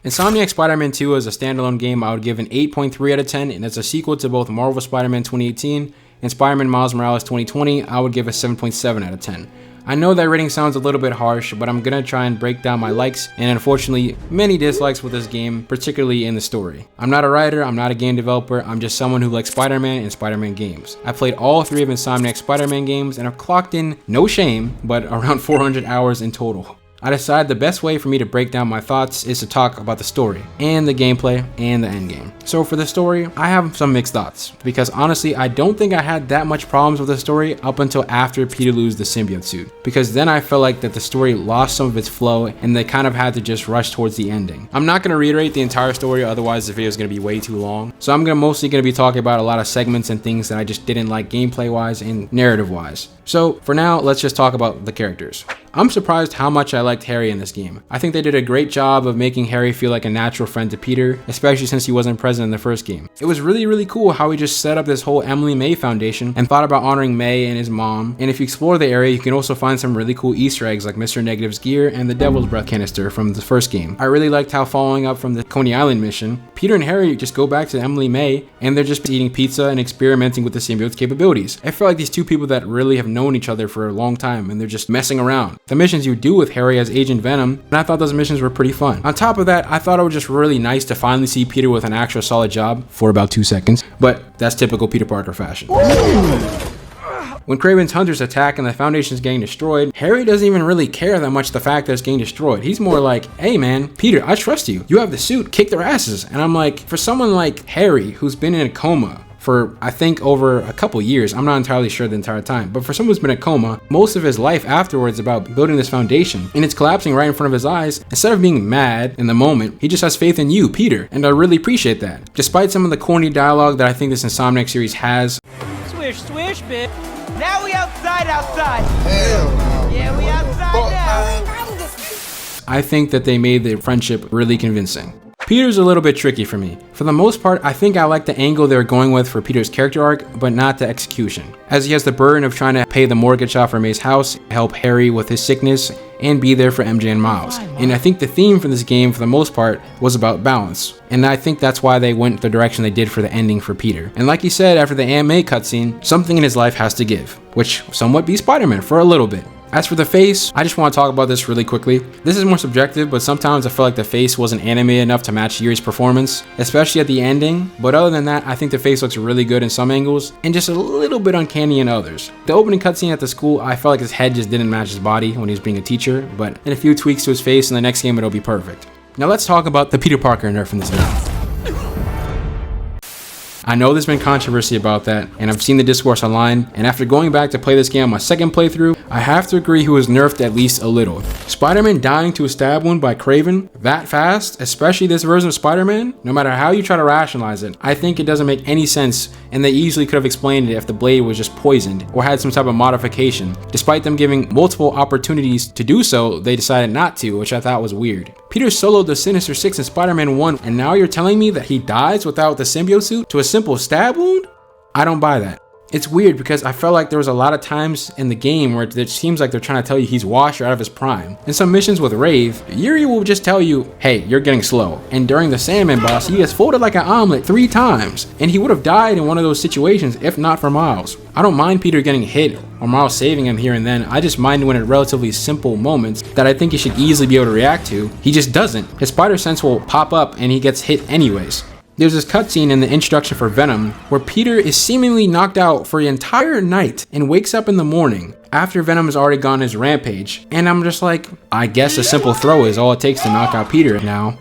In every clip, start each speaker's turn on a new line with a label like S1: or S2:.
S1: Insomniac Spider-Man 2 as a standalone game, I would give an 8.3 out of 10, and as a sequel to both Marvel Spider-Man 2018 and Spider-Man Miles Morales 2020, I would give a 7.7 out of 10. I know that rating sounds a little bit harsh, but I'm gonna try and break down my likes and unfortunately many dislikes with this game, particularly in the story. I'm not a writer, I'm not a game developer, I'm just someone who likes Spider-Man and Spider-Man games. I played all 3 of Insomniac's Spider-Man games and I've clocked in, no shame, but around 400 hours in total. I decided the best way for me to break down my thoughts is to talk about the story and the gameplay and the endgame. So for the story, I have some mixed thoughts because honestly, I don't think I had that much problems with the story up until after Peter loses the symbiote suit, because then I felt like that the story lost some of its flow and they kind of had to just rush towards the ending. I'm not going to reiterate the entire story, otherwise the video is going to be way too long. So I'm mostly going to be talking about a lot of segments and things that I just didn't like gameplay wise and narrative wise. So for now, let's just talk about the characters. I'm surprised how much I liked Harry in this game. I think they did a great job of making Harry feel like a natural friend to Peter, especially since he wasn't present in the first game. It was really cool how he just set up this whole Emily May Foundation and thought about honoring May and his mom. And if you explore the area, you can also find some really cool Easter eggs like Mr. Negative's gear and the Devil's Breath canister from the first game. I really liked how, following up from the Coney Island mission, Peter and Harry just go back to Emily May and they're just eating pizza and experimenting with the symbiote's capabilities. I feel like these two people that really have known each other for a long time and they're just messing around. The missions you do with Harry as Agent Venom, and I thought those missions were pretty fun. On top of that, I thought it was just really nice to finally see Peter with an actual solid job for about 2 seconds, but that's typical Peter Parker fashion. When Kraven's hunters attack and the Foundation is getting destroyed, Harry doesn't even really care that much the fact that it's getting destroyed. He's more like, hey man, Peter, I trust you. You have the suit, kick their asses. And I'm like, for someone like Harry, who's been in a coma for I think over a couple years, I'm not entirely sure the entire time, but for someone who's been in a coma, most of his life afterwards about building this foundation, and it's collapsing right in front of his eyes, instead of being mad in the moment, he just has faith in you, Peter, and I really appreciate that. Despite some of the corny dialogue that I think this Insomniac series has.
S2: Swish, swish, bitch. Now we outside. Hell no. Yeah, we outside now.
S1: I think that they made the friendship really convincing. Peter's a little bit tricky for me. For the most part, I think I like the angle they're going with for Peter's character arc, but not the execution, as he has the burden of trying to pay the mortgage off for May's house, help Harry with his sickness, and be there for MJ and Miles. And I think the theme for this game, for the most part, was about balance. And I think that's why they went the direction they did for the ending for Peter. And like he said after the Aunt May cutscene, something in his life has to give, which somewhat be Spider-Man for a little bit. As for the face, I just want to talk about this really quickly. This is more subjective, but sometimes I feel like the face wasn't animated enough to match Yuri's performance, especially at the ending. But other than that, I think the face looks really good in some angles, and just a little bit uncanny in others. The opening cutscene at the school, I felt like his head just didn't match his body when he was being a teacher, but in a few tweaks to his face in the next game, it'll be perfect. Now let's talk about the Peter Parker nerf in this video. I know there's been controversy about that, and I've seen the discourse online, and after going back to play this game on my second playthrough, I have to agree he was nerfed at least a little. Spider-Man dying to a stab wound by Kraven that fast, especially this version of Spider-Man, no matter how you try to rationalize it, I think it doesn't make any sense, and they easily could have explained it if the blade was just poisoned or had some type of modification. Despite them giving multiple opportunities to do so, they decided not to, which I thought was weird. Peter soloed the Sinister Six in Spider-Man 1, and now you're telling me that he dies without the symbiote suit to a simple stab wound? I don't buy that. It's weird because I felt like there was a lot of times in the game where it seems like they're trying to tell you he's washed or out of his prime. In some missions with Rave, Yuri will just tell you, hey, you're getting slow. And during the Sandman boss, he gets folded like an omelet 3 times. And he would have died in one of those situations if not for Miles. I don't mind Peter getting hit or Miles saving him here and then. I just mind when in relatively simple moments that I think he should easily be able to react to, he just doesn't. His spider sense will pop up and he gets hit anyways. There's this cutscene in the introduction for Venom where Peter is seemingly knocked out for the entire night and wakes up in the morning after Venom has already gone his rampage. And I'm just like, I guess a simple throw is all it takes to knock out Peter now.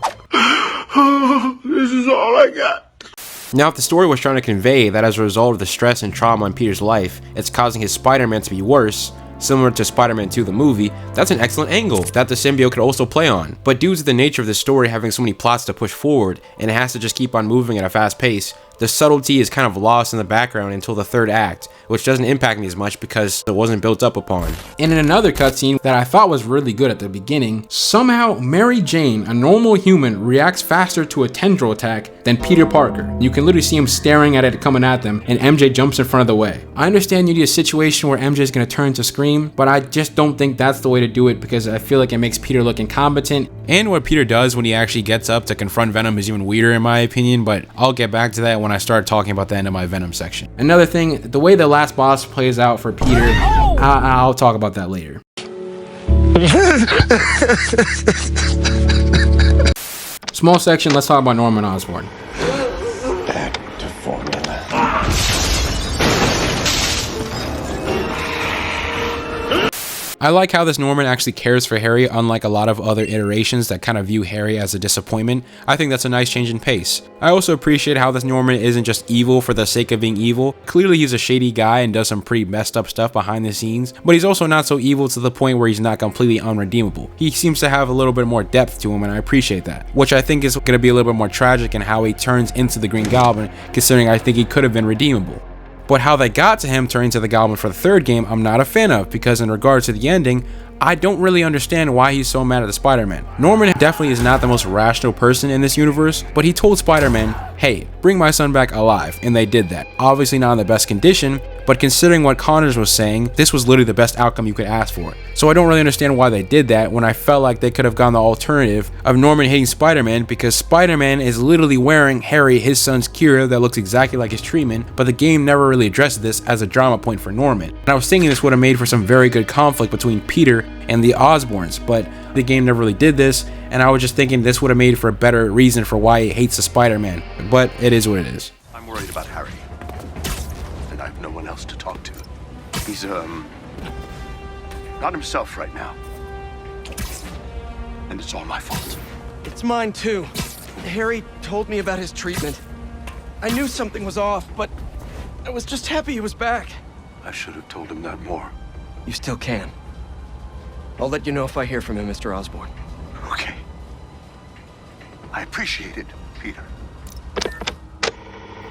S3: This is all I got.
S4: Now, if the story was trying to convey that as a result of the stress and trauma in Peter's life, it's causing his Spider-Man to be worse, similar to Spider-Man 2 the movie, that's an excellent angle that the symbiote could also play on. But due to the nature of the story having so many plots to push forward, and it has to just keep on moving at a fast pace, The subtlety is kind of lost in the background until the third act, which doesn't impact me as much because it wasn't built up upon.
S1: And in another cutscene that I thought was really good at the beginning, somehow Mary Jane, a normal human, reacts faster to a tendril attack than Peter Parker. You can literally see him staring at it coming at them, and MJ jumps in front of the way. I understand you need a situation where MJ is going to turn to scream, but I just don't think that's the way to do it because I feel like it makes Peter look incompetent.
S4: And what Peter does when he actually gets up to confront Venom is even weirder in my opinion, but I'll get back to that when I start talking about the end of my Venom section.
S1: Another thing, the way the last boss plays out for Peter, I'll talk about that later. Small section, let's talk about Norman Osborn.
S3: Back to formula.
S4: I like how this Norman actually cares for Harry, unlike a lot of other iterations that kind of view Harry as a disappointment. I think that's a nice change in pace. I also appreciate how this Norman isn't just evil for the sake of being evil. Clearly he's a shady guy and does some pretty messed up stuff behind the scenes, but he's also not so evil to the point where he's not completely unredeemable. He seems to have a little bit more depth to him, and I appreciate that, which I think is going to be a little bit more tragic in how he turns into the Green Goblin, considering I think he could have been redeemable. But how they got to him turning to the Goblin for the third game, I'm not a fan of, because in regards to the ending, I don't really understand why he's so mad at the Spider-Man. Norman definitely is not the most rational person in this universe, but he told Spider-Man, hey, bring my son back alive, and they did that. Obviously not in the best condition, but considering what Connors was saying, this was literally the best outcome you could ask for. So I don't really understand why they did that when I felt like they could have gone the alternative of Norman hating Spider-Man, because Spider-Man is literally wearing Harry his son's cure that looks exactly like his treatment, but the game never really addressed this as a drama point for Norman. And I was thinking this would have made for some very good conflict between Peter and the Osborns, but the game never really did this, and I was just thinking this would have made for a better reason for why he hates the Spider-Man, but it is what it is.
S3: I'm worried about Harry. And I have no one else to talk to. He's, not himself right now. And it's all my fault.
S5: It's mine too. Harry told me about his treatment. I knew something was off, but I was just happy he was back.
S3: I should have told him that more.
S5: You still can. I'll let you know if I hear from him, Mr. Osborn.
S3: Okay. I appreciate it, Peter.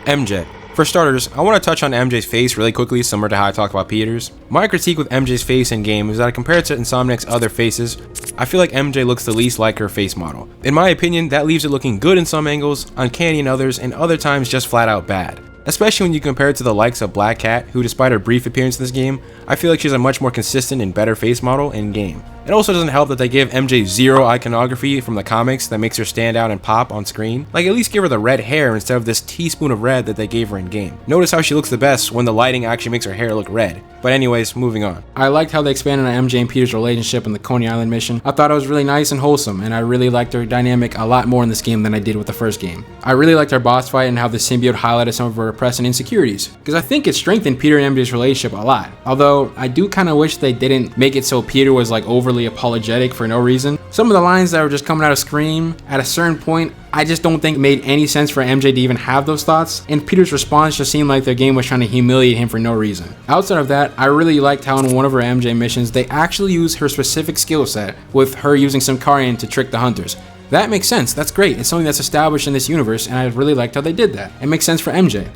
S4: MJ. For starters, I want to touch on MJ's face really quickly, similar to how I talked about Peter's. My critique with MJ's face in game is that compared to Insomniac's other faces, I feel like MJ looks the least like her face model. In my opinion, that leaves it looking good in some angles, uncanny in others, and other times just flat out bad. Especially when you compare it to the likes of Black Cat, who despite her brief appearance in this game, I feel like she's a much more consistent and better face model in game. It also doesn't help that they give MJ zero iconography from the comics that makes her stand out and pop on screen. Like, at least give her the red hair instead of this teaspoon of red that they gave her in game. Notice how she looks the best when the lighting actually makes her hair look red. But anyways, moving on.
S1: I liked how they expanded on MJ and Peter's relationship in the Coney Island mission. I thought it was really nice and wholesome, and I really liked their dynamic a lot more in this game than I did with the first game. I really liked our boss fight and how the symbiote highlighted some of her repressed insecurities, because I think it strengthened Peter and MJ's relationship a lot. Although, I do kind of wish they didn't make it so Peter was like overly apologetic for no reason. Some of the lines that were just coming out of Scream, at a certain point, I just don't think made any sense for MJ to even have those thoughts, and Peter's response just seemed like their game was trying to humiliate him for no reason. Outside of that, I really liked how in one of her MJ missions, they actually used her specific skill set, with her using some Symbiote to trick the hunters. That makes sense, that's great, it's something that's established in this universe, and I really liked how they did that. It makes sense for MJ.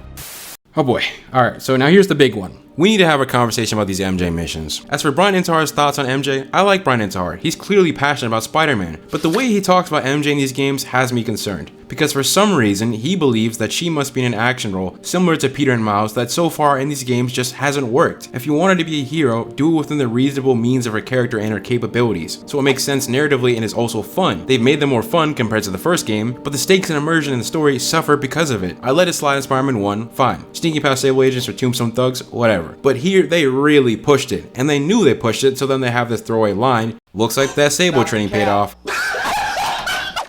S1: Oh boy. Alright, so now here's the big one.
S4: We need to have a conversation about these MJ missions. As for Brian Intahar's thoughts on MJ, I like Brian Intihar. He's clearly passionate about Spider-Man, but the way he talks about MJ in these games has me concerned. Because for some reason, he believes that she must be in an action role, similar to Peter and Miles, that so far in these games just hasn't worked. If you wanted to be a hero, do it within the reasonable means of her character and her capabilities, so it makes sense narratively and is also fun. They've made them more fun compared to the first game, but the stakes and immersion in the story suffer because of it. I let it slide in Spider-Man 1, fine. Sneaking past Sable Agents or Tombstone Thugs, whatever. But here, they really pushed it, and they knew they pushed it, so then they have this throwaway line, looks like that Sable training paid off.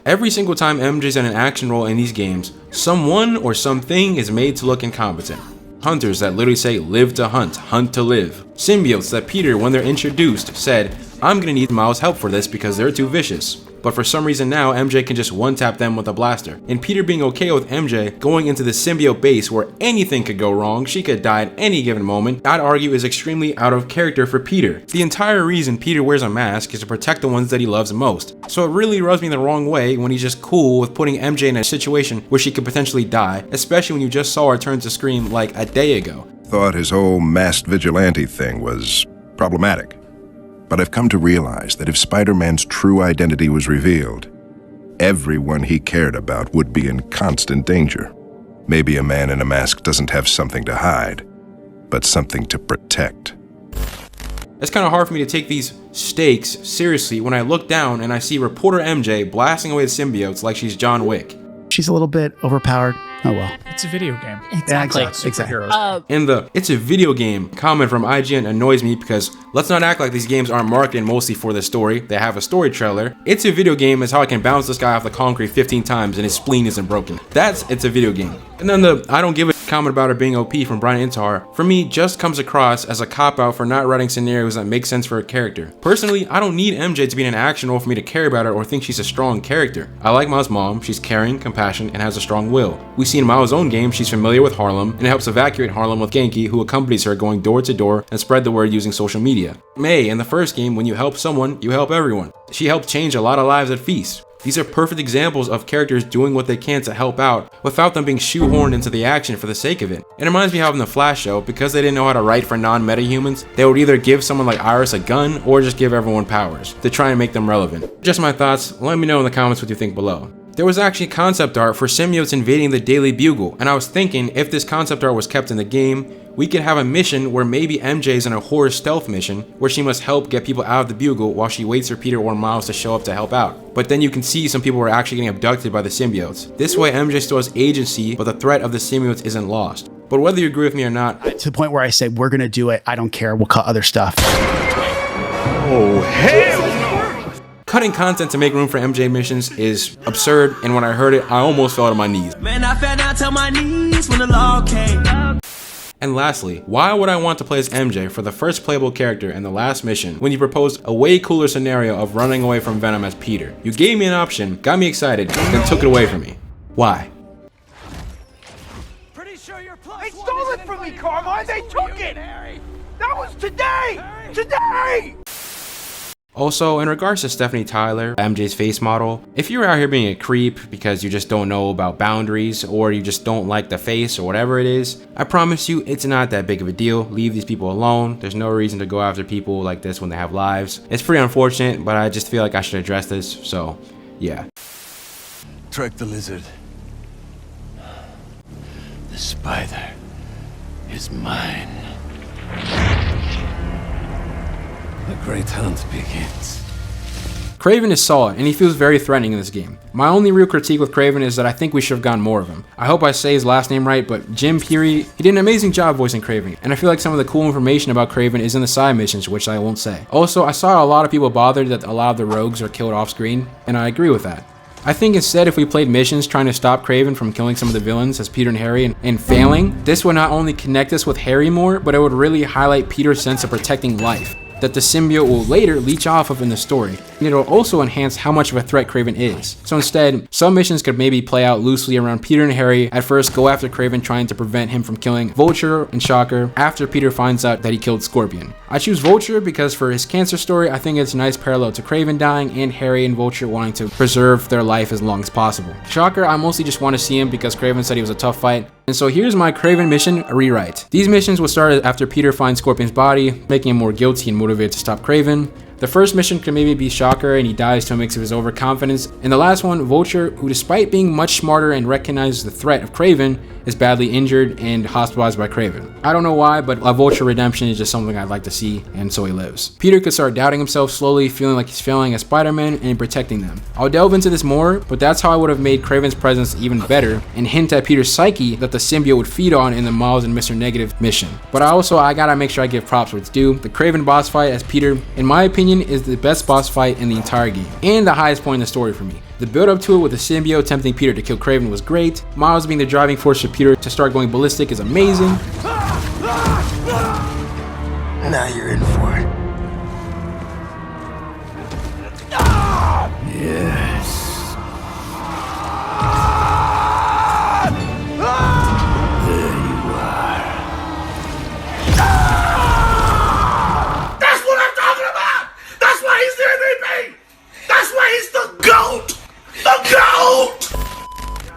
S4: Every single time MJ's in an action role in these games, someone or something is made to look incompetent. Hunters that literally say live to hunt, hunt to live. Symbiotes that Peter, when they're introduced, said, I'm gonna need Miles' help for this because they're too vicious. but for some reason now MJ can just one-tap them with a blaster. And Peter being okay with MJ going into the symbiote base where anything could go wrong, she could die at any given moment, I'd argue is extremely out of character for Peter. The entire reason Peter wears a mask is to protect the ones that he loves most. So it really rubs me the wrong way when he's just cool with putting MJ in a situation where she could potentially die, especially when you just saw her turn to scream like a day ago.
S6: Thought his whole masked vigilante thing was problematic. But I've come to realize that if Spider-Man's true identity was revealed, everyone he cared about would be in constant danger. Maybe a man in a mask doesn't have something to hide, but something to protect.
S4: It's kind of hard for me to take these stakes seriously when I look down and I see reporter MJ blasting away the symbiotes like she's John Wick.
S7: She's a little bit overpowered. Oh well.
S8: It's a video game.
S7: Exactly.
S8: Superheroes.
S4: And the "it's a video game" comment from IGN annoys me because let's not act like these games aren't marketed mostly for the story. They have a story trailer. "It's a video game" is how I can bounce this guy off the concrete 15 times and his spleen isn't broken. That's "it's a video game." And then the "I don't give a" comment about her being OP from Brian Intihar, for me, just comes across as a cop-out for not writing scenarios that make sense for a character. Personally, I don't need MJ to be in an action role for me to care about her or think she's a strong character. I like Miles' mom. She's caring, compassionate, and has a strong will. We see in Miles' own game she's familiar with Harlem and helps evacuate Harlem with Genki, who accompanies her going door to door and spread the word using social media. May, in the first game, when you help someone, you help everyone. She helped change a lot of lives at Feast. These are perfect examples of characters doing what they can to help out without them being shoehorned into the action for the sake of it. It reminds me of in the Flash show, because they didn't know how to write for non-meta-humans, they would either give someone like Iris a gun or just give everyone powers to try and make them relevant. Just my thoughts, let me know in the comments what you think below. There was actually concept art for symbiotes invading the Daily Bugle, and I was thinking if this concept art was kept in the game, we could have a mission where maybe MJ's in a horror stealth mission where she must help get people out of the Bugle while she waits for Peter or Miles to show up to help out. But then you can see some people are actually getting abducted by the symbiotes. This way MJ still has agency, but the threat of the symbiotes isn't lost. But whether you agree with me or not,
S7: To the point where I say, we're going to do it. I don't care. We'll cut other stuff.
S6: Oh, hell!
S4: cutting content to make room for MJ missions is absurd, and when I heard it, I almost fell to my knees.
S2: Man, I fell down to my knees when the law came.
S4: And lastly, why would I want to play as MJ for the first playable character in the last mission when you proposed a way cooler scenario of running away from Venom as Peter? You gave me an option, got me excited, then took it away from me. Why?
S2: Pretty sure you're
S9: They stole it from me, Carmine! They took it! That was today! Today!
S4: Also, in regards to Stephanie Tyler, MJ's face model, if you're out here being a creep because you just don't know about boundaries or you just don't like the face or whatever it is, I promise you it's not that big of a deal. Leave these people alone. There's no reason to go after people like this when they have lives. It's pretty unfortunate, but I just feel like I should address this, so yeah.
S3: Trek the lizard. The spider is mine. The great hunt begins.
S1: Kraven is solid, and he feels very threatening in this game. My only real critique with Kraven is that I think we should have gotten more of him. I hope I say his last name right, but Jim Peary, he did an amazing job voicing Kraven, and I feel like some of the cool information about Kraven is in the side missions, which I won't say. Also, I saw a lot of people bothered that a lot of the rogues are killed off screen, and I agree with that. I think instead if we played missions trying to stop Kraven from killing some of the villains as Peter and Harry and failing, this would not only connect us with Harry more, but it would really highlight Peter's sense of protecting life that the symbiote will later leech off of in the story, and it'll also enhance how much of a threat Kraven is. So instead, some missions could maybe play out loosely around Peter and Harry at first go after Kraven trying to prevent him from killing Vulture and Shocker after Peter finds out that he killed Scorpion. I choose Vulture because for his cancer story, I think it's a nice parallel to Kraven dying and Harry and Vulture wanting to preserve their life as long as possible. Shocker, I mostly just want to see him because Kraven said he was a tough fight. And so here's my Kraven mission rewrite. These missions will start after Peter finds Scorpion's body, making him more guilty and motivated to stop Kraven. The first mission could maybe be Shocker and he dies to a mix of his overconfidence. And the last one, Vulture, who despite being much smarter and recognizes the threat of Kraven, is badly injured and hospitalized by Kraven. I don't know why, but a Vulture redemption is just something I'd like to see, and so he lives. Peter could start doubting himself slowly, feeling like he's failing as Spider-Man and protecting them. I'll delve into this more, but that's how I would have made Kraven's presence even better and hint at Peter's psyche that the symbiote would feed on in the Miles and Mr. Negative mission. But I gotta make sure I give props where it's due. The Kraven boss fight as Peter, in my opinion, is the best boss fight in the entire game, and the highest point in the story for me. The build up to it with the symbiote tempting Peter to kill Kraven was great. Miles being the driving force for Peter to start going ballistic is amazing.
S3: Now you're in for it. Yeah.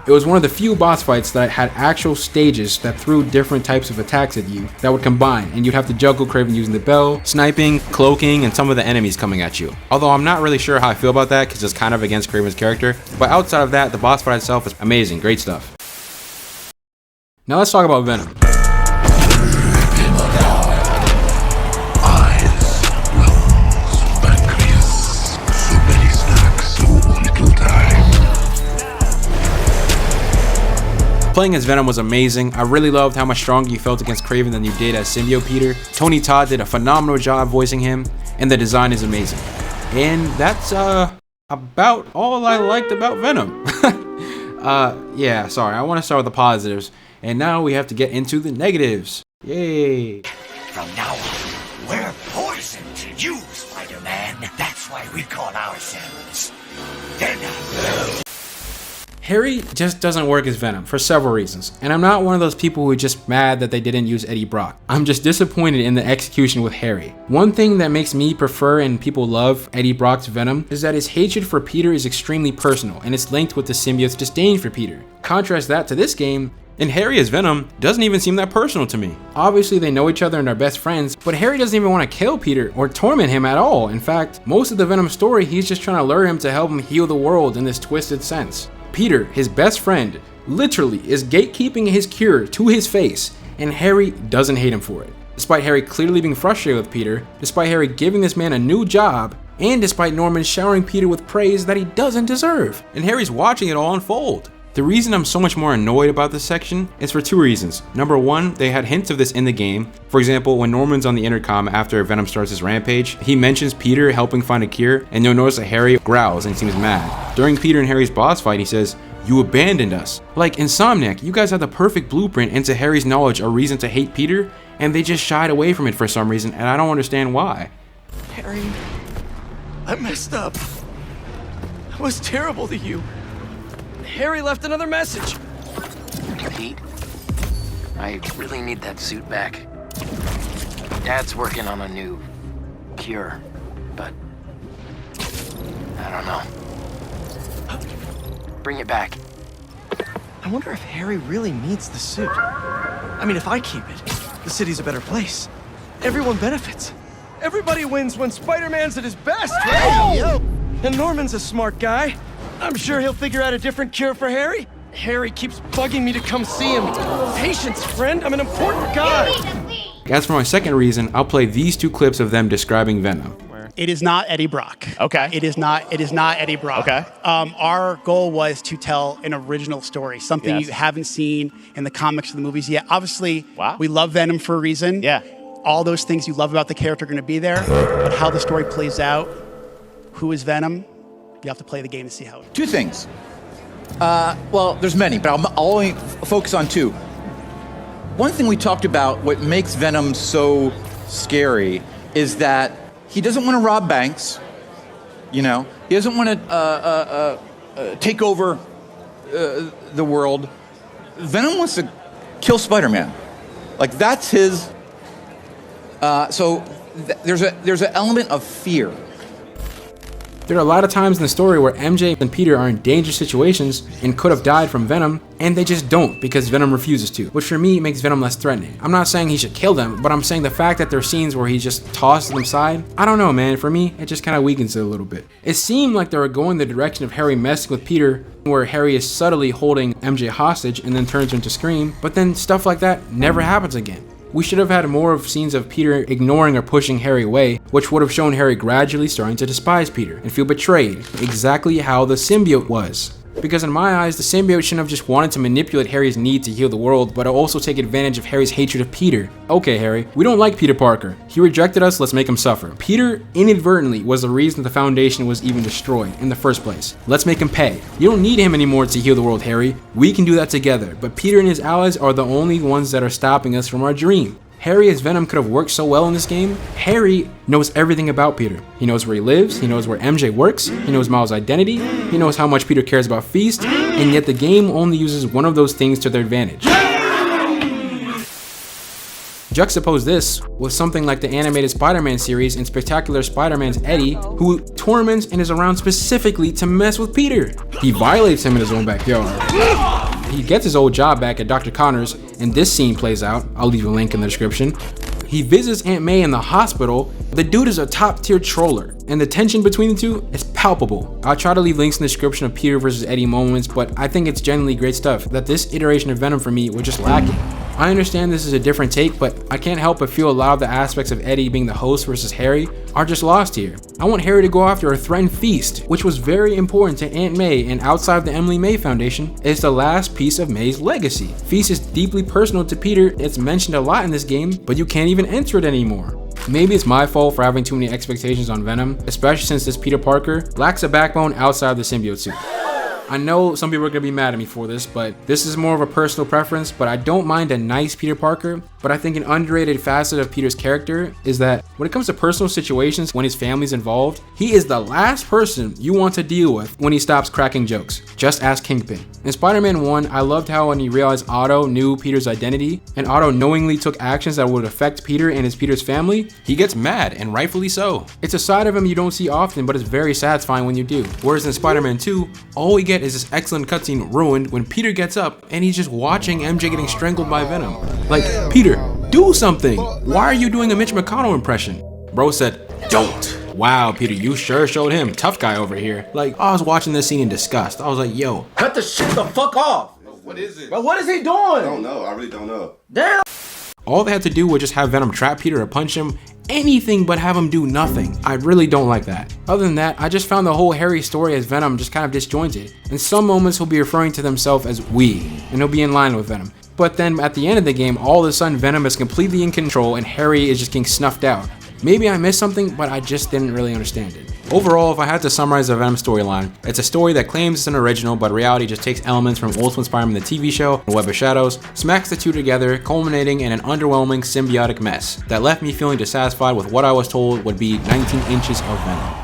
S1: It was one of the few boss fights that had actual stages that threw different types of attacks at you that would combine, and you'd have to juggle Kraven using the bell, sniping, cloaking, and some of the enemies coming at you. Although I'm not really sure how I feel about that because it's kind of against Kraven's character, but outside of that, the boss fight itself is amazing, great stuff. Now let's talk about Venom. Playing as Venom was amazing. I really loved how much stronger you felt against Kraven than you did as Symbiote Peter. Tony Todd did a phenomenal job voicing him, and the design is amazing. And that's about all I liked about Venom. Yeah, sorry, I want to start with the positives, and now we have to get into the negatives. Yay!
S9: From now on, we're poison to you, Spider-Man. That's why we call ourselves Venom.
S1: Harry just doesn't work as Venom for several reasons, and I'm not one of those people who are just mad that they didn't use Eddie Brock. I'm just disappointed in the execution with Harry. One thing that makes me prefer and people love Eddie Brock's Venom is that his hatred for Peter is extremely personal, and it's linked with the symbiote's disdain for Peter. Contrast that to this game, and Harry as Venom doesn't even seem that personal to me. Obviously they know each other and are best friends, but Harry doesn't even want to kill Peter or torment him at all. In fact, most of the Venom story, he's just trying to lure him to help him heal the world in this twisted sense. Peter, his best friend, literally is gatekeeping his cure to his face, and Harry doesn't hate him for it. Despite Harry clearly being frustrated with Peter, despite Harry giving this man a new job, and despite Norman showering Peter with praise that he doesn't deserve. And Harry's watching it all unfold. The reason I'm so much more annoyed about this section is for two reasons. Number one, they had hints of this in the game. For example, when Norman's on the intercom after Venom starts his rampage, he mentions Peter helping find a cure, and you'll notice that Harry growls and seems mad. During Peter and Harry's boss fight, he says, "You abandoned us." Like Insomniac, you guys had the perfect blueprint into Harry's knowledge a reason to hate Peter, and they just shied away from it for some reason, and I don't understand why.
S5: Harry, I messed up. I was terrible to you. Harry left another message.
S10: Pete, I really need that suit back. Dad's working on a new cure, but I don't know. Bring it back.
S5: I wonder if Harry really needs the suit. I mean, if I keep it, the city's a better place. Everyone benefits. Everybody wins when Spider-Man's at his best, right? Yo. And Norman's a smart guy. I'm sure he'll figure out a different cure for Harry. Harry keeps bugging me to come see him. Patience, friend. I'm an important guy.
S1: As for my second reason, I'll play these two clips of them describing Venom.
S7: It is not Eddie Brock.
S8: Okay.
S7: It is not Eddie Brock.
S8: Okay.
S7: Our goal was to tell an original story, something you haven't seen in the comics or the movies yet. Obviously, we love Venom for a reason.
S8: Yeah.
S7: All those things you love about the character are going to be there, but how the story plays out, who is Venom, you have to play the game to see how it.
S11: Two things. Well, there's many, but I'll only focus on two. One thing we talked about, what makes Venom so scary, is that he doesn't want to rob banks. You know, he doesn't want to take over the world. Venom wants to kill Spider-Man. Like that's his. So there's an element of fear.
S1: There are a lot of times in the story where MJ and Peter are in dangerous situations and could have died from Venom, and they just don't because Venom refuses to, which for me makes Venom less threatening. I'm not saying he should kill them, but I'm saying the fact that there are scenes where he just tosses them aside, I don't know, man, for me, it just kind of weakens it a little bit. It seemed like they were going the direction of Harry messing with Peter, where Harry is subtly holding MJ hostage and then turns him to scream, but then stuff like that never happens again. We should have had more of scenes of Peter ignoring or pushing Harry away, which would have shown Harry gradually starting to despise Peter and feel betrayed, exactly how the symbiote was. Because in my eyes, the symbiote shouldn't have just wanted to manipulate Harry's need to heal the world, but also take advantage of Harry's hatred of Peter. Okay, Harry, we don't like Peter Parker. He rejected us, let's make him suffer. Peter inadvertently was the reason the Foundation was even destroyed in the first place. Let's make him pay. You don't need him anymore to heal the world, Harry. We can do that together, but Peter and his allies are the only ones that are stopping us from our dream. Harry as Venom could have worked so well in this game. Harry knows everything about Peter. He knows where he lives, he knows where MJ works, he knows Miles' identity, he knows how much Peter cares about Feast, and yet the game only uses one of those things to their advantage. Juxtapose this with something like the animated Spider-Man series and Spectacular Spider-Man's Eddie, who torments and is around specifically to mess with Peter. He violates him in his own backyard. He gets his old job back at Dr. Connor's, and this scene plays out. I'll leave a link in the description. He visits Aunt May in the hospital. The dude is a top tier troller, and the tension between the two is palpable. I'll try to leave links in the description of Peter versus Eddie moments, but I think it's genuinely great stuff that this iteration of Venom for me was just lacking. I understand this is a different take, but I can't help but feel a lot of the aspects of Eddie being the host versus Harry are just lost here. I want Harry to go after a threatened feast, which was very important to Aunt May, and outside of the Emily May Foundation, is the last piece of May's legacy. Feast is deeply personal to Peter, it's mentioned a lot in this game, but you can't even enter it anymore. Maybe it's my fault for having too many expectations on Venom, especially since this Peter Parker lacks a backbone outside of the symbiote suit. I know some people are going to be mad at me for this, but this is more of a personal preference, but I don't mind a nice Peter Parker. But I think an underrated facet of Peter's character is that when it comes to personal situations when his family's involved, he is the last person you want to deal with when he stops cracking jokes. Just ask Kingpin. In Spider-Man 1, I loved how when he realized Otto knew Peter's identity, and Otto knowingly took actions that would affect Peter and Peter's family,
S4: he gets mad, and rightfully so.
S1: It's a side of him you don't see often, but it's very satisfying when you do. Whereas in Spider-Man 2, all we get is this excellent cutscene ruined when Peter gets up and he's just watching MJ getting strangled by Venom. Like, Peter, do something! Why are you doing a Mitch McConnell impression? Bro said, don't! Wow, Peter, you sure showed him. Tough guy over here. Like, I was watching this scene in disgust. I was like, yo.
S12: Cut the shit the fuck off!
S3: What is it?
S12: Bro, what is he doing?
S3: I don't know. I really don't know.
S12: Damn!
S1: All they had to do was just have Venom trap Peter or punch him. Anything but have him do nothing. I really don't like that. Other than that, I just found the whole Harry story as Venom just kind of disjointed. In some moments, he'll be referring to himself as we, and he'll be in line with Venom. But then at the end of the game, all of a sudden Venom is completely in control and Harry is just getting snuffed out. Maybe I missed something, but I just didn't really understand it. Overall, if I had to summarize the Venom storyline, it's a story that claims it's an original, but reality just takes elements from Ultimate Spider-Man the TV show and Web of Shadows, smacks the two together, culminating in an underwhelming symbiotic mess that left me feeling dissatisfied with what I was told would be 19 inches of Venom.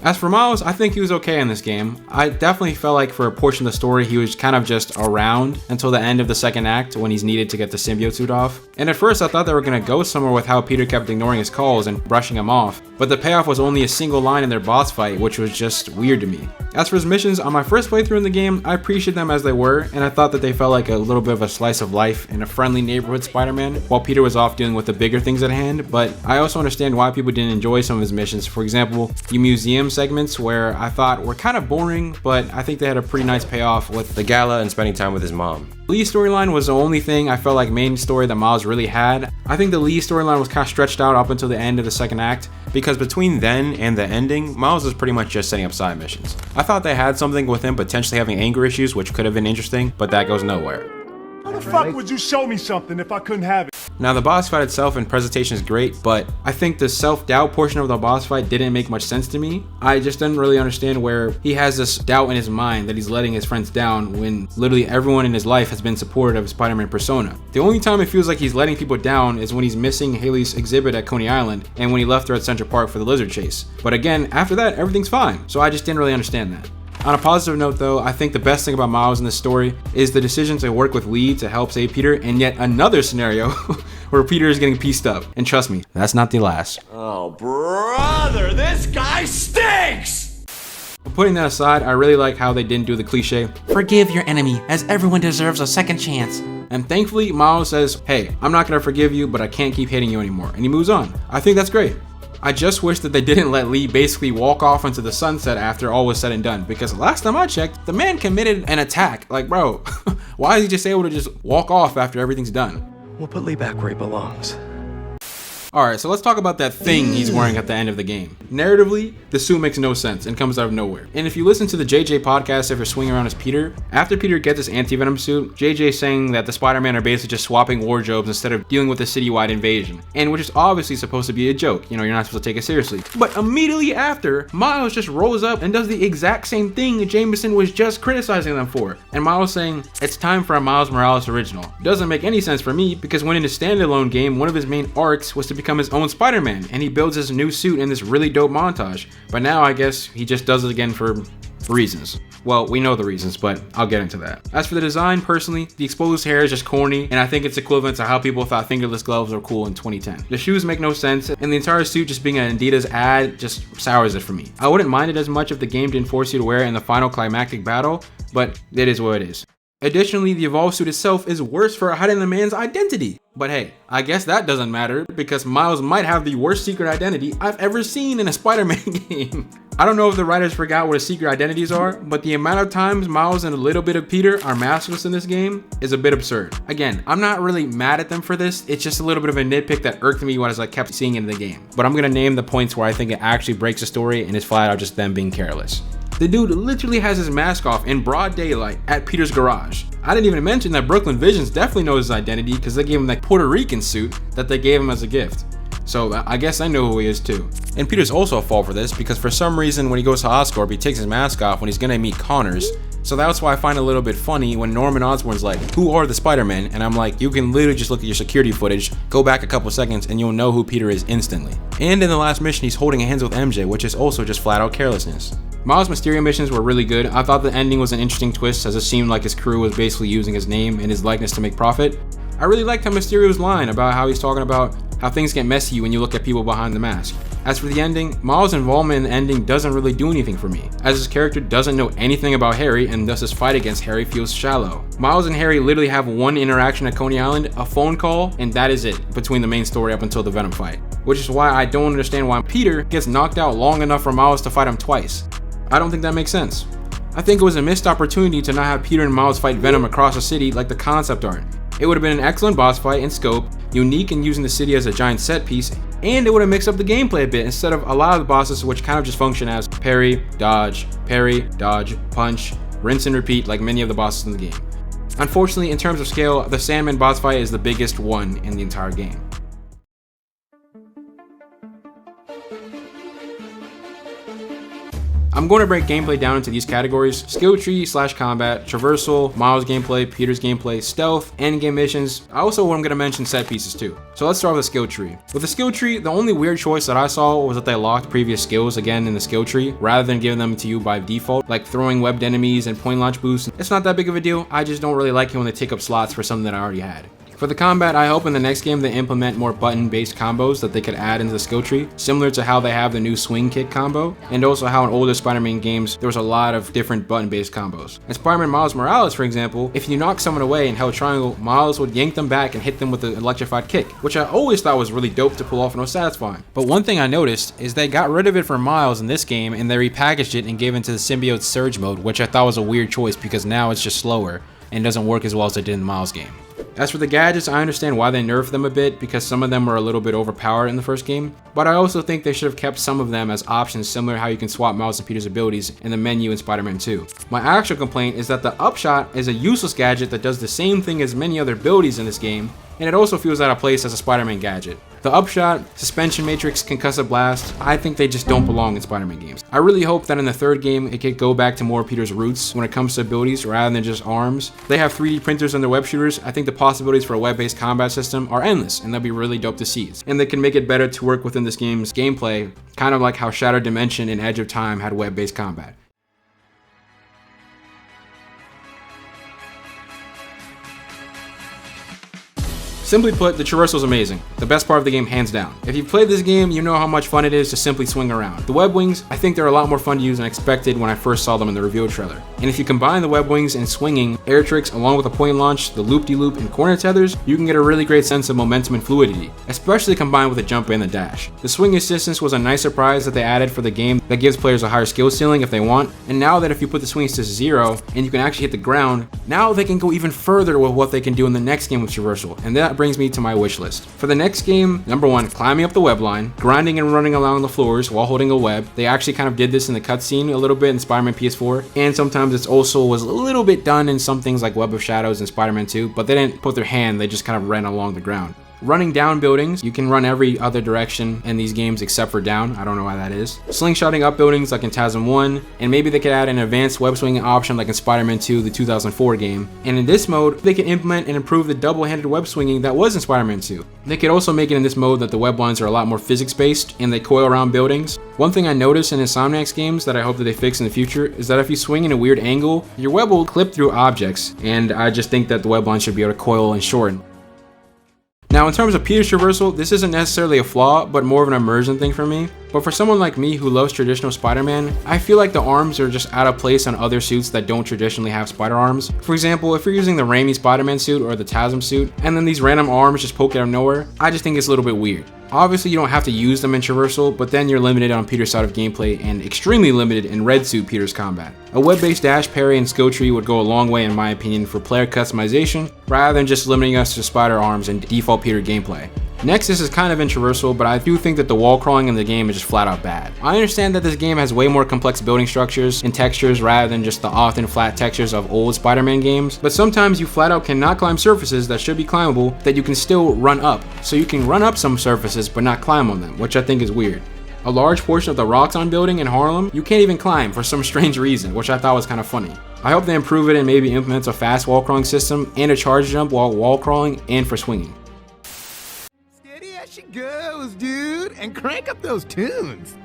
S1: As for Miles, I think he was okay in this game. I definitely felt like for a portion of the story, he was kind of just around until the end of the second act when he's needed to get the symbiote suit off. And at first I thought they were gonna go somewhere with how Peter kept ignoring his calls and brushing him off, but the payoff was only a single line in their boss fight, which was just weird to me. As for his missions, on my first playthrough in the game, I appreciated them as they were, and I thought that they felt like a little bit of a slice of life in a friendly neighborhood Spider-Man, while Peter was off dealing with the bigger things at hand. But I also understand why people didn't enjoy some of his missions. For example, the museum segments where I thought were kind of boring, but I think they had a pretty nice payoff with
S4: the gala and spending time with his mom.
S1: Lee's storyline was the only thing I felt like main story that Miles really had. I think the Lee storyline was kind of stretched out up until the end of the second act,
S4: because between then and the ending, Miles was pretty much just setting up side missions. I thought they had something with him potentially having anger issues, which could have been interesting, but that goes nowhere.
S13: How the fuck would you show me something if I couldn't have it?
S1: Now the boss fight itself and presentation is great, but I think the self-doubt portion of the boss fight didn't make much sense to me. I just didn't really understand where he has this doubt in his mind that he's letting his friends down when literally everyone in his life has been supportive of his Spider-Man persona. The only time it feels like he's letting people down is when he's missing Haley's exhibit at Coney Island and when he left her at Central Park for the lizard chase. But again, after that, everything's fine, so I just didn't really understand that. On a positive note though, I think the best thing about Miles in this story is the decision to work with Lee to help save Peter in yet another scenario where Peter is getting pieced up. And trust me, that's not the last.
S12: Oh brother, this guy stinks!
S1: But putting that aside, I really like how they didn't do the cliche, forgive your enemy as everyone deserves a second chance. And thankfully, Miles says, hey, I'm not gonna forgive you, but I can't keep hating you anymore. And he moves on. I think that's great. I just wish that they didn't let Lee basically walk off into the sunset after all was said and done, because last time I checked, the man committed an attack. Like, bro, why is he just able to just walk off after everything's done?
S5: We'll put Lee back where he belongs.
S1: Alright, so let's talk about that thing he's wearing at the end of the game. Narratively, the suit makes no sense and comes out of nowhere. And if you listen to the JJ podcast if you're swinging around as Peter, after Peter gets his anti-venom suit, JJ's saying that the Spider-Man are basically just swapping wardrobes instead of dealing with a citywide invasion. And which is obviously supposed to be a joke, you know, you're not supposed to take it seriously. But immediately after, Miles just rolls up and does the exact same thing Jameson was just criticizing them for. And Miles saying, it's time for a Miles Morales original. Doesn't make any sense for me, because when in his standalone game, one of his main arcs was to become his own Spider-Man, and he builds his new suit in this really dope montage. But now I guess he just does it again for Reasons. Well, we know the reasons, but I'll get into that. As for the design, personally, the exposed hair is just corny, and I think it's equivalent to how people thought fingerless gloves were cool in 2010. The shoes make no sense, and the entire suit just being an Adidas ad just sours it for me. I wouldn't mind it as much if the game didn't force you to wear it in the final climactic battle, but it is what it is. Additionally, the evolved suit itself is worse for hiding the man's identity. But hey, I guess that doesn't matter because Miles might have the worst secret identity I've ever seen in a Spider-Man game. I don't know if the writers forgot what his secret identities are, but the amount of times Miles and a little bit of Peter are maskless in this game is a bit absurd. Again, I'm not really mad at them for this, it's just a little bit of a nitpick that irked me as I kept seeing it in the game. But I'm gonna name the points where I think it actually breaks the story and is flat out just them being careless. The dude literally has his mask off in broad daylight at Peter's garage. I didn't even mention that Brooklyn Visions definitely knows his identity because they gave him that Puerto Rican suit that they gave him as a gift. So I guess I know who he is too.
S4: And Peter's also a fault for this because for some reason when he goes to Oscorp, he takes his mask off when he's gonna meet Connors. So that's why I find it a little bit funny when Norman Osborn's like, who are the Spider-Men? And I'm like, you can literally just look at your security footage, go back a couple seconds, and you'll know who Peter is instantly. And in the last mission, he's holding hands with MJ, which is also just flat out carelessness. Miles' Mysterio missions were really good. I thought the ending was an interesting twist as it seemed like his crew was basically using his name and his likeness to make profit. I really liked how Mysterio's line about how he's talking about how things get messy when you look at people behind the mask. As for the ending, Miles' involvement in the ending doesn't really do anything for me, as his character doesn't know anything about Harry and thus his fight against Harry feels shallow. Miles and Harry literally have one interaction at Coney Island, a phone call, and that is it between the main story up until the Venom fight. Which is why I don't understand why Peter gets knocked out long enough for Miles to fight him twice. I don't think that makes sense. I think it was a missed opportunity to not have Peter and Miles fight Venom across the city like the concept art. It would have been an excellent boss fight in scope, unique in using the city as a giant set piece, and it would have mixed up the gameplay a bit instead of a lot of the bosses which kind of just function as parry, dodge, punch, rinse and repeat like many of the bosses in the game. Unfortunately, in terms of scale, the Sandman boss fight is the biggest one in the entire game. I'm going to break gameplay down into these categories: skill tree / combat, traversal, Miles gameplay, Peter's gameplay, stealth, endgame missions. I also am going to mention set pieces too. So let's start with the skill tree. With the skill tree, the only weird choice that I saw was that they locked previous skills again in the skill tree rather than giving them to you by default, like throwing webbed enemies and point launch boosts. It's not that big of a deal, I just don't really like it when they take up slots for something that I already had. For the combat, I hope in the next game they implement more button-based combos that they could add into the skill tree, similar to how they have the new swing kick combo, and also how in older Spider-Man games there was a lot of different button-based combos. In Spider-Man Miles Morales, for example, if you knock someone away and held triangle, Miles would yank them back and hit them with the electrified kick, which I always thought was really dope to pull off and was satisfying. But one thing I noticed is they got rid of it for Miles in this game and they repackaged it and gave it to the Symbiote Surge mode, which I thought was a weird choice because now it's just slower and doesn't work as well as it did in the Miles game. As for the gadgets, I understand why they nerfed them a bit because some of them were a little bit overpowered in the first game, but I also think they should have kept some of them as options similar to how you can swap Miles and Peter's abilities in the menu in Spider-Man 2. My actual complaint is that the Upshot is a useless gadget that does the same thing as many other abilities in this game, and it also feels out of place as a Spider-Man gadget. The Upshot, Suspension Matrix, Concussive Blast, I think they just don't belong in Spider-Man games. I really hope that in the third game it could go back to more Peter's roots when it comes to abilities rather than just arms. They have 3D printers on their web shooters. I think the possibilities for a web-based combat system are endless and they'll be really dope to see. And they can make it better to work within this game's gameplay, kind of like how Shattered Dimension and Edge of Time had web-based combat. Simply put, the traversal is amazing. The best part of the game, hands down. If you've played this game, you know how much fun it is to simply swing around. The web wings, I think they're a lot more fun to use than I expected when I first saw them in the reveal trailer. And if you combine the web wings and swinging, air tricks, along with the point launch, the loop-de-loop, and corner tethers, you can get a really great sense of momentum and fluidity, especially combined with the jump and the dash. The swing assistance was a nice surprise that they added for the game that gives players a higher skill ceiling if they want, and now that if you put the swings to 0 and you can actually hit the ground, now they can go even further with what they can do in the next game with traversal, and that brings me to my wish list. For the next game, number 1, climbing up the web line, grinding and running along the floors while holding a web. They actually kind of did this in the cutscene a little bit in Spider-Man PS4, and sometimes it's also was a little bit done in some things like Web of Shadows and Spider-Man 2, but they didn't put their hand, they just kind of ran along the ground.
S1: Running down buildings, you can run every other direction in these games except for down. I don't know why that is. Slingshotting up buildings like in TASM 1, and maybe they could add an advanced web swinging option like in Spider-Man 2, the 2004 game. And in this mode, they can implement and improve the double-handed web swinging that was in Spider-Man 2. They could also make it in this mode that the web lines are a lot more physics-based and they coil around buildings. One thing I noticed in Insomniac's games that I hope that they fix in the future is that if you swing in a weird angle, your web will clip through objects, and I just think that the web line should be able to coil and shorten. Now, in terms of Peter's traversal, this isn't necessarily a flaw, but more of an immersion thing for me. But for someone like me who loves traditional Spider-Man, I feel like the arms are just out of place on other suits that don't traditionally have spider arms. For example, if you're using the Raimi Spider-Man suit or the TASM suit, and then these random arms just poke out of nowhere, I just think it's a little bit weird. Obviously, you don't have to use them in traversal, but then you're limited on Peter's side of gameplay and extremely limited in Red Suit Peter's combat. A web-based dash, parry, and skill tree would go a long way in my opinion for player customization, rather than just limiting us to spider arms and default Peter gameplay. Next, this is kind of in traversal, but I do think that the wall crawling in the game is just flat out bad. I understand that this game has way more complex building structures and textures rather than just the often flat textures of old Spider-Man games, but sometimes you flat out cannot climb surfaces that should be climbable that you can still run up. So you can run up some surfaces but not climb on them, which I think is weird. A large portion of the Roxxon building in Harlem, you can't even climb for some strange reason, which I thought was kind of funny. I hope they improve it and maybe implement a fast wall crawling system and a charge jump while wall crawling and for swinging.
S14: She goes, dude, and crank up those tunes.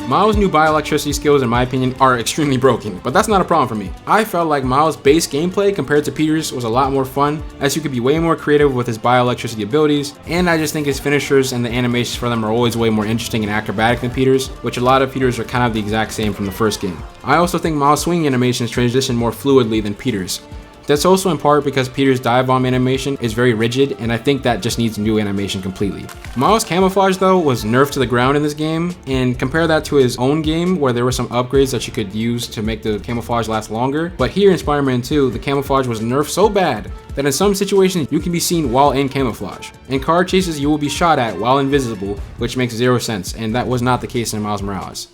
S1: Miles' new bioelectricity skills, in my opinion, are extremely broken, but that's not a problem for me. I felt like Miles' base gameplay compared to Peter's was a lot more fun, as you could be way more creative with his bioelectricity abilities, and I just think his finishers and the animations for them are always way more interesting and acrobatic than Peter's, which a lot of Peter's are kind of the exact same from the first game. I also think Miles' swinging animations transition more fluidly than Peter's. That's also in part because Peter's dive bomb animation is very rigid, and I think that just needs new animation completely. Miles' camouflage though was nerfed to the ground in this game, and compare that to his own game where there were some upgrades that you could use to make the camouflage last longer. But here in Spider-Man 2, the camouflage was nerfed so bad that in some situations you can be seen while in camouflage. In car chases you will be shot at while invisible, which makes zero sense, and that was not the case in Miles Morales.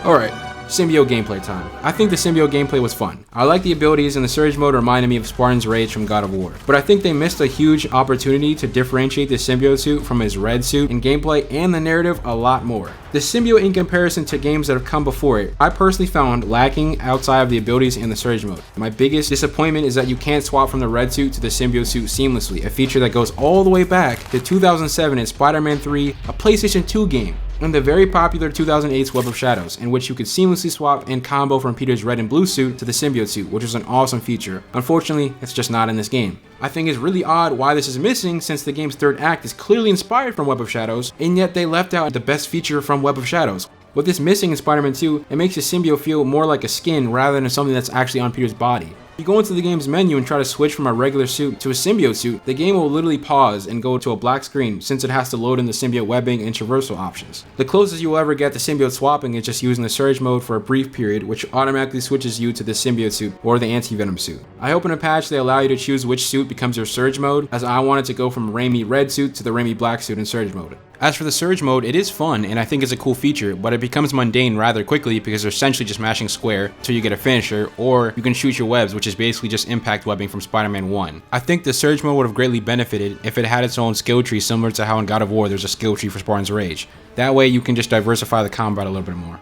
S1: Alright, Symbiote gameplay time. I think the Symbiote gameplay was fun. I like the abilities, and the Surge mode reminded me of Spartan's Rage from God of War. But I think they missed a huge opportunity to differentiate the Symbiote suit from his Red suit in gameplay and the narrative a lot more. The Symbiote, in comparison to games that have come before it, I personally found lacking outside of the abilities in the Surge mode. My biggest disappointment is that you can't swap from the Red suit to the Symbiote suit seamlessly, a feature that goes all the way back to 2007 in Spider-Man 3, a PlayStation 2 game, and the very popular 2008's Web of Shadows, in which you could seamlessly swap and combo from Peter's red and blue suit to the Symbiote suit, which was an awesome feature. Unfortunately, it's just not in this game. I think it's really odd why this is missing, since the game's third act is clearly inspired from Web of Shadows, and yet they left out the best feature from Web of Shadows. With this missing in Spider-Man 2, it makes the symbiote feel more like a skin rather than something that's actually on Peter's body. If you go into the game's menu and try to switch from a regular suit to a symbiote suit, the game will literally pause and go to a black screen since it has to load in the symbiote webbing and traversal options. The closest you'll ever get to symbiote swapping is just using the Surge mode for a brief period, which automatically switches you to the symbiote suit or the anti-venom suit. I hope in a patch they allow you to choose which suit becomes your Surge mode, as I wanted to go from Raimi red suit to the Raimi black suit in Surge mode. As for the Surge mode, it is fun and I think it's a cool feature, but it becomes mundane rather quickly because you're essentially just mashing square until you get a finisher, or you can shoot your webs, which is basically just impact webbing from Spider-Man 1. I think the Surge mode would have greatly benefited if it had its own skill tree, similar to how in God of War there's a skill tree for Spartan's Rage. That way you can just diversify the combat a little bit more.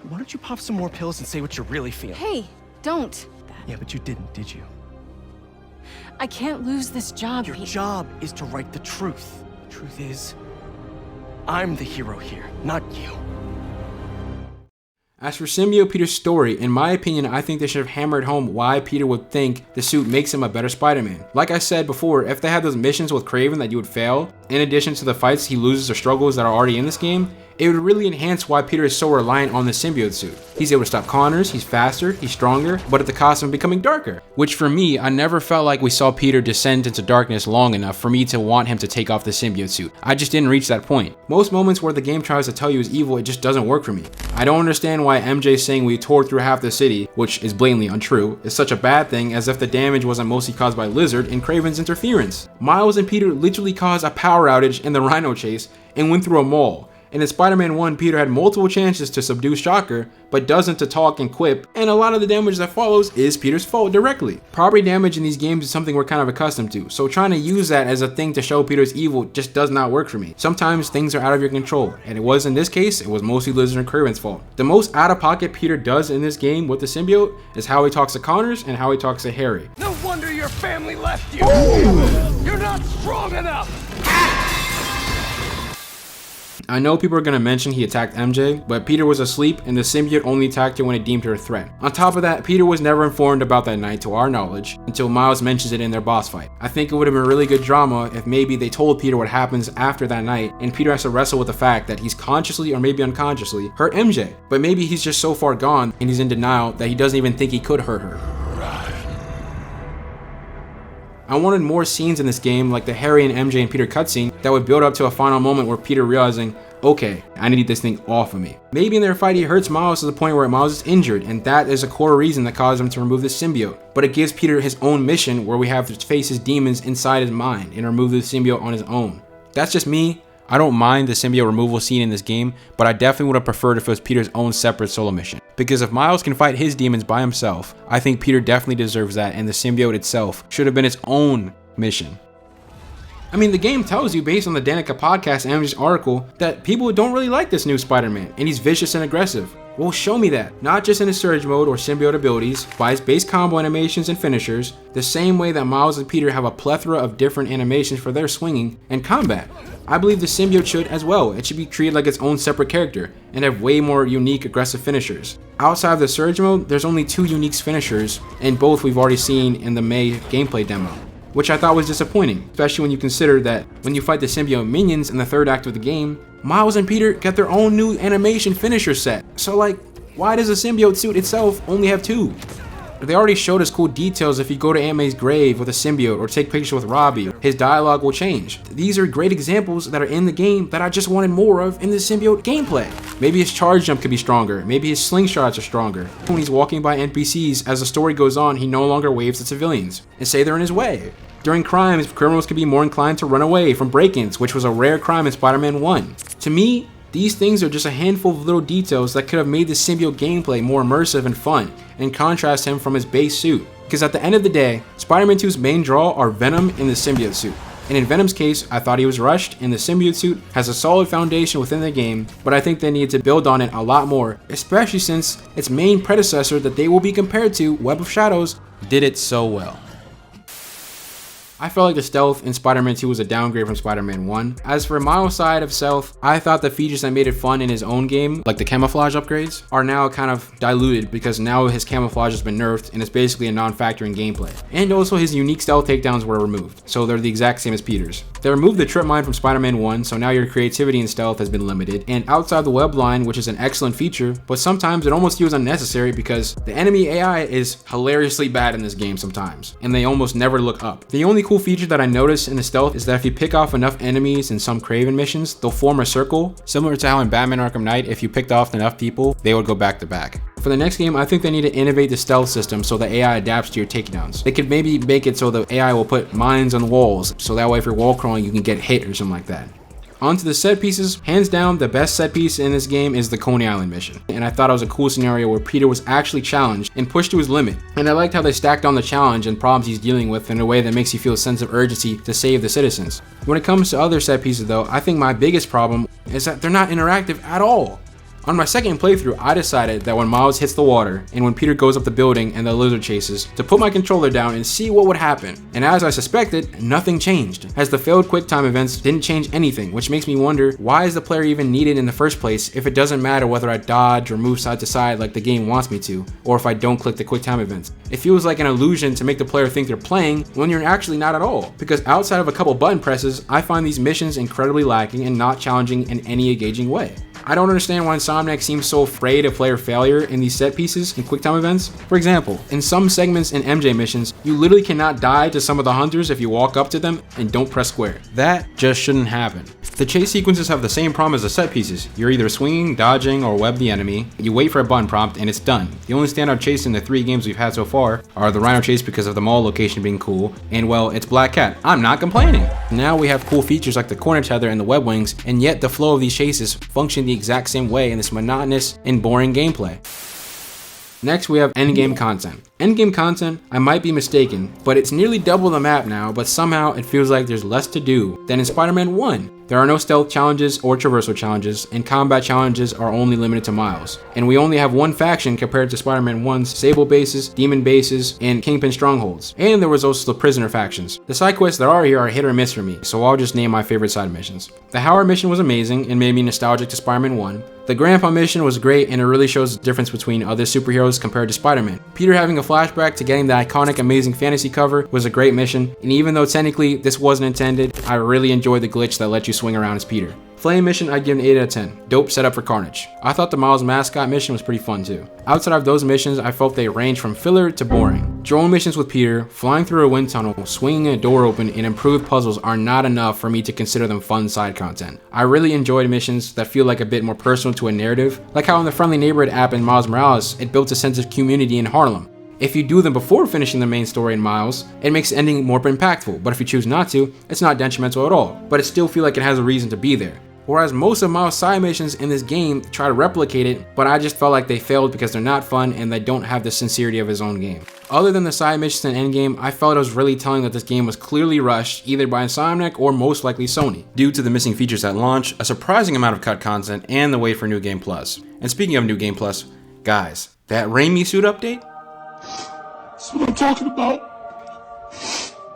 S5: Why don't you pop some more pills and say what you're really feeling?
S15: Hey, don't.
S5: Yeah, but you didn't, did you?
S15: I can't lose this job.
S5: Your job is to write the truth. The truth is, I'm the hero here, not you.
S1: As for Symbiote Peter's story, in my opinion, I think they should have hammered home why Peter would think the suit makes him a better Spider-Man. Like I said before, if they had those missions with Kraven that you would fail, in addition to the fights he loses or struggles that are already in this game, It would really enhance why Peter is so reliant on the symbiote suit. He's able to stop corners, he's faster, he's stronger, but at the cost of becoming darker. Which for me, I never felt like we saw Peter descend into darkness long enough for me to want him to take off the symbiote suit. I just didn't reach that point. Most moments where the game tries to tell you he's evil, it just doesn't work for me. I don't understand why MJ saying we tore through half the city, which is blatantly untrue, is such a bad thing, as if the damage wasn't mostly caused by Lizard and Kraven's interference. Miles and Peter literally caused a power outage in the Rhino chase and went through a mall. And in Spider-Man 1, Peter had multiple chances to subdue Shocker, but doesn't to talk and quip, and a lot of the damage that follows is Peter's fault directly. Property damage in these games is something we're kind of accustomed to, so trying to use that as a thing to show Peter's evil just does not work for me. Sometimes things are out of your control, and it was in this case, it was mostly Lizard and Kraven's fault. The most out-of-pocket Peter does in this game with the symbiote is how he talks to Connors and how he talks to Harry.
S9: No wonder your family left you! You're not strong enough!
S1: I know people are going to mention he attacked MJ, but Peter was asleep and the symbiote only attacked her when it deemed her a threat. On top of that, Peter was never informed about that night to our knowledge until Miles mentions it in their boss fight. I think it would have been really good drama if maybe they told Peter what happens after that night and Peter has to wrestle with the fact that he's consciously or maybe unconsciously hurt MJ. But maybe he's just so far gone and he's in denial that he doesn't even think he could hurt her. I wanted more scenes in this game like the Harry and MJ and Peter cutscene that would build up to a final moment where Peter realizing, okay, I need this thing off of me. Maybe in their fight he hurts Miles to the point where Miles is injured and that is a core reason that caused him to remove the symbiote. But it gives Peter his own mission where we have to face his demons inside his mind and remove the symbiote on his own. That's just me. I don't mind the symbiote removal scene in this game, but I definitely would have preferred if it was Peter's own separate solo mission. Because if Miles can fight his demons by himself, I think Peter definitely deserves that, and the symbiote itself should have been its own mission. I mean, the game tells you based on the Danica podcast and MJ's article that people don't really like this new Spider-Man, and he's vicious and aggressive. Well, show me that. Not just in his surge mode or symbiote abilities, by his base combo animations and finishers, the same way that Miles and Peter have a plethora of different animations for their swinging and combat. I believe the symbiote should as well. It should be treated like its own separate character and have way more unique aggressive finishers. Outside of the surge mode, there's only 2 unique finishers, and both we've already seen in the May gameplay demo, which I thought was disappointing, especially when you consider that when you fight the symbiote minions in the 3rd act of the game, Miles and Peter get their own new animation finisher set. So like, why does the symbiote suit itself only have 2? They already showed us cool details. If you go to Aunt May's grave with a symbiote or take pictures with Robbie, his dialogue will change. These are great examples that are in the game that I just wanted more of in the symbiote gameplay. Maybe his charge jump could be stronger. Maybe his slingshots are stronger. When he's walking by NPCs, as the story goes on, he no longer waves at civilians and say they're in his way. During crimes, criminals could be more inclined to run away from break-ins, which was a rare crime in Spider-Man 1. To me, these things are just a handful of little details that could have made the symbiote gameplay more immersive and fun, and contrast him from his base suit. Because at the end of the day, Spider-Man 2's main draw are Venom and the symbiote suit. And in Venom's case, I thought he was rushed, and the symbiote suit has a solid foundation within the game, but I think they need to build on it a lot more, especially since its main predecessor that they will be compared to, Web of Shadows, did it so well. I felt like the stealth in Spider-Man 2 was a downgrade from Spider-Man 1. As for Miles' side of stealth, I thought the features that made it fun in his own game, like the camouflage upgrades, are now kind of diluted because now his camouflage has been nerfed and it's basically a non-factor in gameplay. And also his unique stealth takedowns were removed, so they're the exact same as Peter's. They removed the trip mine from Spider-Man 1, so now your creativity in stealth has been limited, and outside the web line, which is an excellent feature, but sometimes it almost feels unnecessary because the enemy AI is hilariously bad in this game sometimes, and they almost never look up. The only cool feature that I noticed in the stealth is that if you pick off enough enemies in some Kraven missions, they'll form a circle, similar to how in Batman Arkham Knight, if you picked off enough people, they would go back to back. For the next game, I think they need to innovate the stealth system so the AI adapts to your takedowns. They could maybe make it so the AI will put mines on walls, so that way if you're wall crawling, you can get hit or something like that. Onto the set pieces, hands down, the best set piece in this game is the Coney Island mission. And I thought it was a cool scenario where Peter was actually challenged and pushed to his limit. And I liked how they stacked on the challenge and problems he's dealing with in a way that makes you feel a sense of urgency to save the citizens. When it comes to other set pieces though, I think my biggest problem is that they're not interactive at all. On my second playthrough, I decided that when Miles hits the water and when Peter goes up the building and the lizard chases, to put my controller down and see what would happen. And as I suspected, nothing changed, as the failed QuickTime events didn't change anything, which makes me wonder, why is the player even needed in the first place if it doesn't matter whether I dodge or move side to side like the game wants me to, or if I don't click the QuickTime events. It feels like an illusion to make the player think they're playing when you're actually not at all, because outside of a couple button presses, I find these missions incredibly lacking and not challenging in any engaging way. I don't understand why Insomniac seems so afraid of player failure in these set pieces and quicktime events. For example, in some segments in MJ missions, you literally cannot die to some of the hunters if you walk up to them and don't press square. That just shouldn't happen. The chase sequences have the same problem as the set pieces. You're either swinging, dodging, or web the enemy. You wait for a button prompt and it's done. The only standout chase in the 3 games we've had so far are the Rhino chase because of the mall location being cool, and well, it's Black Cat. I'm not complaining. Now we have cool features like the corner tether and the web wings, and yet the flow of these chases function the exact same way in this monotonous and boring gameplay. Next, we have endgame content. Endgame content, I might be mistaken, but it's nearly double the map now, but somehow it feels like there's less to do than in Spider-Man 1. There are no stealth challenges or traversal challenges, and combat challenges are only limited to Miles. And we only have one faction compared to Spider-Man 1's Sable bases, Demon bases, and Kingpin strongholds. And there was also the prisoner factions. The side quests there are here are hit or miss for me, so I'll just name my favorite side missions. The Howard mission was amazing and made me nostalgic to Spider-Man 1. The Grandpa mission was great, and it really shows the difference between other superheroes compared to Spider-Man. Peter having a flashback to getting the iconic Amazing Fantasy cover was a great mission, and even though technically this wasn't intended, I really enjoyed the glitch that let you swing around as Peter. Flame mission, I'd give an 8 out of 10. Dope setup for Carnage. I thought the Miles mascot mission was pretty fun too. Outside of those missions, I felt they ranged from filler to boring. Drone missions with Peter, flying through a wind tunnel, swinging a door open, and improved puzzles are not enough for me to consider them fun side content. I really enjoyed missions that feel like a bit more personal to a narrative, like how in the Friendly Neighborhood app in Miles Morales, it built a sense of community in Harlem. If you do them before finishing the main story in Miles, it makes the ending more impactful, but if you choose not to, it's not detrimental at all, but it still feels like it has a reason to be there. Whereas most of Miles' side missions in this game try to replicate it, but I just felt like they failed because they're not fun and they don't have the sincerity of his own game. Other than the side missions and endgame, I felt it was really telling that this game was clearly rushed either by Insomniac or most likely Sony,
S4: due to the missing features at launch, a surprising amount of cut content, and the wait for New Game Plus. And speaking of New Game Plus, guys, that Raimi suit update?
S13: That's what I'm talking about.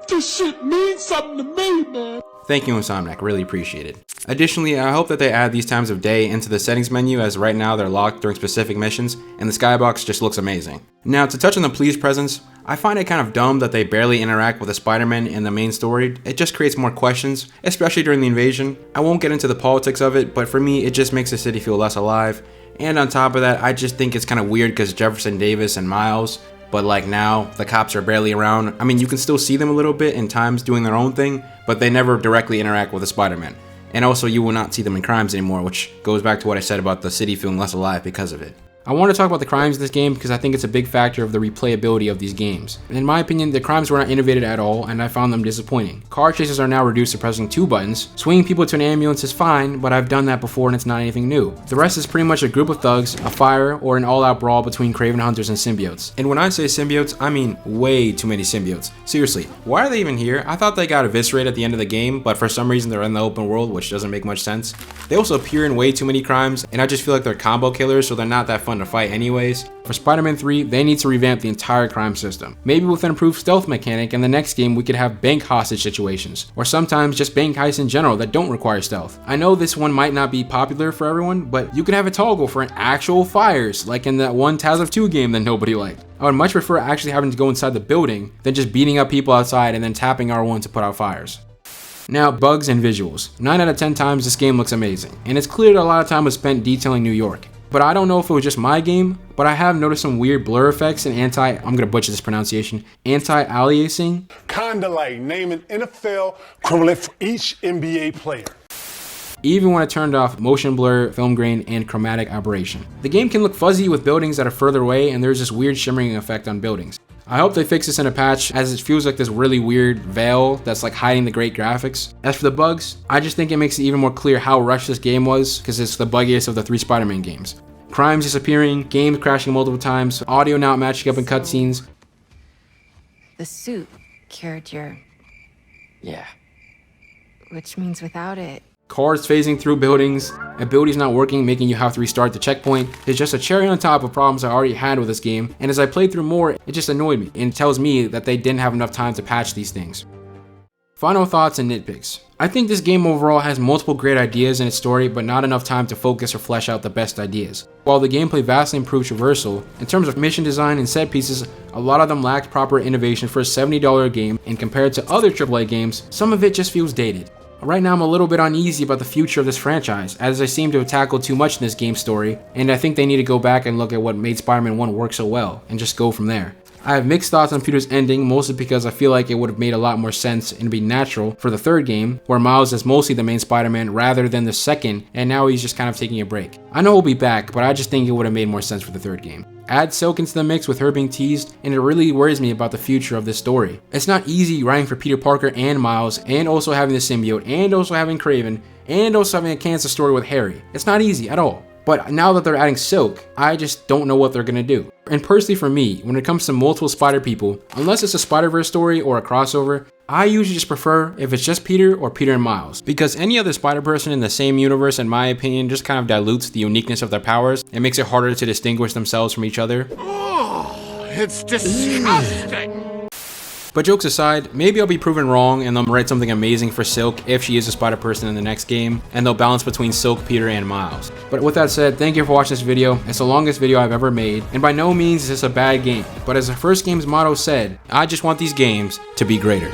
S13: This shit means something to me, man.
S4: Thank you, Insomniac, really appreciate it. Additionally, I hope that they add these times of day into the settings menu, as right now they're locked during specific missions, and the skybox just looks amazing. Now, to touch on the Please presence, I find it kind of dumb that they barely interact with the Spider-Man in the main story. It just creates more questions, especially during the invasion. I won't get into the politics of it, but for me, it just makes the city feel less alive. And on top of that, I just think it's kind of weird because Jefferson Davis and Miles, but like now, the cops are barely around. I mean, you can still see them a little bit in times doing their own thing, but they never directly interact with the Spider-Man. And also, you will not see them in crimes anymore, which goes back to what I said about the city feeling less alive because of it. I want to talk about the crimes in this game because I think it's a big factor of the replayability of these games. In my opinion, the crimes were not innovated at all, and I found them disappointing. Car chases are now reduced to pressing 2 buttons. Swinging people to an ambulance is fine, but I've done that before and it's not anything new. The rest is pretty much a group of thugs, a fire, or an all-out brawl between Kraven hunters and symbiotes. And when I say symbiotes, I mean way too many symbiotes. Seriously, why are they even here? I thought they got eviscerated at the end of the game, but for some reason they're in the open world, which doesn't make much sense. They also appear in way too many crimes, and I just feel like they're combo killers, so they're not that fun to fight anyways. For Spider-Man 3, they need to revamp the entire crime system. Maybe with an improved stealth mechanic, in the next game we could have bank hostage situations, or sometimes just bank heists in general that don't require stealth. I know this one might not be popular for everyone, but you can have a toggle for an actual fires, like in that one Taz of 2 game that nobody liked. I would much prefer actually having to go inside the building than just beating up people outside and then tapping R1 to put out fires. Now, bugs and visuals. 9 out of 10 times this game looks amazing, and it's clear that a lot of time was spent detailing New York. But I don't know if it was just my game, but I have noticed some weird blur effects and I'm gonna butcher this pronunciation, anti-aliasing.
S13: Kinda like naming NFL equivalent for each NBA player.
S1: Even when I turned off motion blur, film grain, and chromatic aberration. The game can look fuzzy with buildings that are further away, and there's this weird shimmering effect on buildings. I hope they fix this in a patch, as it feels like this really weird veil that's like hiding the great graphics. As for the bugs, I just think it makes it even more clear how rushed this game was, because it's the buggiest of the 3 Spider-Man games. Crimes disappearing, games crashing multiple times, audio not matching up in cutscenes.
S15: The suit cured your...
S10: Yeah.
S15: Which means without it...
S1: Cars phasing through buildings, abilities not working, making you have to restart the checkpoint. It's just a cherry on top of problems I already had with this game, and as I played through more, it just annoyed me, and tells me that they didn't have enough time to patch these things. Final thoughts and nitpicks. I think this game overall has multiple great ideas in its story, but not enough time to focus or flesh out the best ideas. While the gameplay vastly improved Traversal, in terms of mission design and set pieces, a lot of them lacked proper innovation for a $70 game, and compared to other AAA games, some of it just feels dated. Right now I'm a little bit uneasy about the future of this franchise, as they seem to have tackled too much in this game's story, and I think they need to go back and look at what made Spider-Man 1 work so well, and just go from there. I have mixed thoughts on Peter's ending, mostly because I feel like it would have made a lot more sense and be natural for the third game, where Miles is mostly the main Spider-Man rather than the second, and now he's just kind of taking a break. I know he'll be back, but I just think it would have made more sense for the third game. Add Silk into the mix with her being teased, and it really worries me about the future of this story. It's not easy writing for Peter Parker and Miles, and also having the symbiote, and also having Kraven, and also having a cancer story with Harry. It's not easy at all. But now that they're adding Silk, I just don't know what they're gonna do. And personally for me, when it comes to multiple spider people, unless it's a Spider-Verse story or a crossover, I usually just prefer if it's just Peter or Peter and Miles. Because any other spider person in the same universe, in my opinion, just kind of dilutes the uniqueness of their powers and makes it harder to distinguish themselves from each other.
S13: Oh, it's disgusting.
S1: But jokes aside, maybe I'll be proven wrong and they'll write something amazing for Silk if she is a spider person in the next game, and they'll balance between Silk, Peter, and Miles. But with that said, thank you for watching this video. It's the longest video I've ever made, and by no means is this a bad game, but as the first game's motto said, I just want these games to be greater.